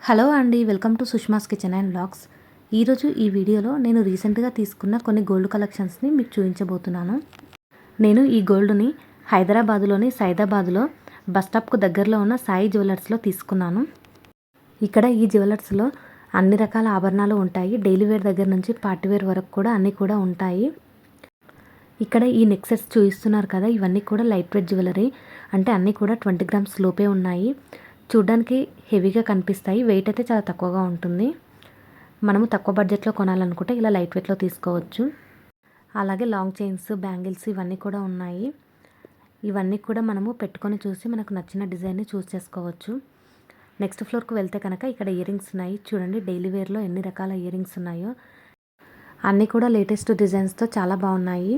Hello అండి, welcome to Sushma's kitchen and vlogs. ఈరోజు ఈ వీడియోలో నేను రీసెంట్గా తీసుకున్న కొన్ని గోల్డ్ కలెక్షన్స్ని మీకు చూపించబోతున్నాను. నేను ఈ గోల్డ్ని హైదరాబాదులోని సైదాబాద్లో బస్ స్టాప్కు దగ్గరలో ఉన్న సాయి జ్యువెలర్స్లో తీసుకున్నాను. ఇక్కడ ఈ జ్యువెలర్స్లో అన్ని రకాల ఆభరణాలు ఉంటాయి. డైలీ వేర్ దగ్గర నుంచి పార్టీ వేర్ వరకు కూడా అన్నీ కూడా ఉంటాయి. ఇక్కడ ఈ నెక్ సెట్స్ చూపిస్తున్నారు కదా, ఇవన్నీ కూడా లైట్ వెయిట్ జ్యువెలరీ, అంటే అన్నీ కూడా 20 గ్రామ్స్ లోపే ఉన్నాయి. చూడ్డానికి హెవీగా కనిపిస్తాయి, వెయిట్ అయితే చాలా తక్కువగా ఉంటుంది. మనము తక్కువ బడ్జెట్లో కొనాలనుకుంటే ఇలా లైట్ వెయిట్లో తీసుకోవచ్చు. అలాగే లాంగ్ చైన్స్, బ్యాంగిల్స్ ఇవన్నీ కూడా ఉన్నాయి. ఇవన్నీ కూడా మనము పెట్టుకొని చూసి మనకు నచ్చిన డిజైన్ని చూస్ చేసుకోవచ్చు. నెక్స్ట్ ఫ్లోర్కి వెళ్తే కనుక ఇక్కడ ఇయర్ రింగ్స్ ఉన్నాయి. చూడండి డైలీ వేర్లో ఎన్ని రకాల ఇయర్ రింగ్స్ ఉన్నాయో. అన్నీ కూడా లేటెస్ట్ డిజైన్స్తో చాలా బాగున్నాయి.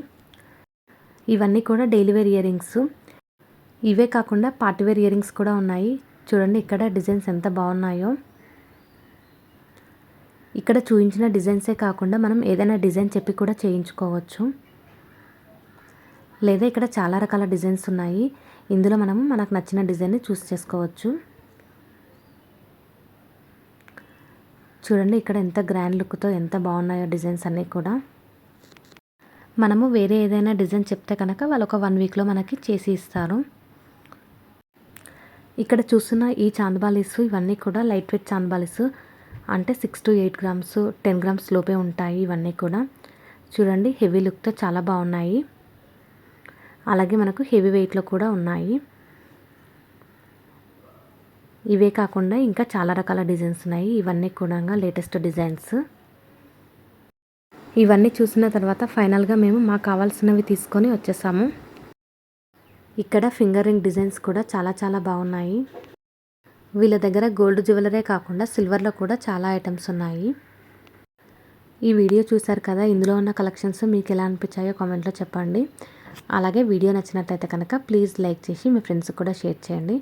ఇవన్నీ కూడా డైలీ వేర్ ఇయర్ రింగ్స్. ఇవే కాకుండా పార్టీ వేర్ ఇయర్ రింగ్స్ కూడా ఉన్నాయి. చూడండి ఇక్కడ డిజైన్స్ ఎంత బాగున్నాయో. ఇక్కడ చూపించిన డిజైన్సే కాకుండా మనం ఏదైనా డిజైన్ చెప్పి కూడా చేయించుకోవచ్చు. లేదా ఇక్కడ చాలా రకాల డిజైన్స్ ఉన్నాయి. ఇందులో మనము మనకు నచ్చిన డిజైన్ని చూస్ చేసుకోవచ్చు. చూడండి ఇక్కడ ఎంత గ్రాండ్ లుక్తో ఎంత బాగున్నాయో డిజైన్స్ అన్నీ కూడా. మనము వేరే ఏదైనా డిజైన్ చెప్తే కనుక వాళ్ళు ఒక 1 వీక్లో మనకి చేసి ఇస్తారు. ఇక్కడ చూస్తున్న ఈ చాందబాలీస్ ఇవన్నీ కూడా లైట్ వెయిట్ చాందబాలీస్, అంటే 6 to 8 గ్రామ్స్ 10 గ్రామ్స్ లోపే ఉంటాయి. ఇవన్నీ కూడా చూడండి హెవీ లుక్తో చాలా బాగున్నాయి. అలాగే మనకు హెవీ వెయిట్లో కూడా ఉన్నాయి. ఇవే కాకుండా ఇంకా చాలా రకాల డిజైన్స్ ఉన్నాయి. ఇవన్నీ కూడా లేటెస్ట్ డిజైన్స్. ఇవన్నీ చూసిన తర్వాత ఫైనల్గా మేము మాకు కావాల్సినవి తీసుకొని వచ్చేసాము. ఇక్కడ ఫింగర్ రింగ్ డిజైన్స్ కూడా చాలా బాగున్నాయి. వీళ్ళ దగ్గర గోల్డ్ జ్యువెలరీ కాకుండా సిల్వర్లో కూడా చాలా ఐటమ్స్ ఉన్నాయి. ఈ వీడియో చూసారు కదా, ఇందులో ఉన్న కలెక్షన్స్ మీకు ఎలా అనిపించాయో కామెంట్లో చెప్పండి. అలాగే వీడియో నచ్చినట్లయితే కనుక ప్లీజ్ లైక్ చేసి మీ ఫ్రెండ్స్కి కూడా షేర్ చేయండి.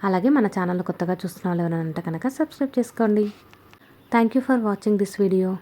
అలాగే మన ఛానల్ కొత్తగా చూస్తున్న వాళ్ళు ఎవరైనా ఉంటే కనుక సబ్స్క్రైబ్ చేసుకోండి. Thank you for watching this video.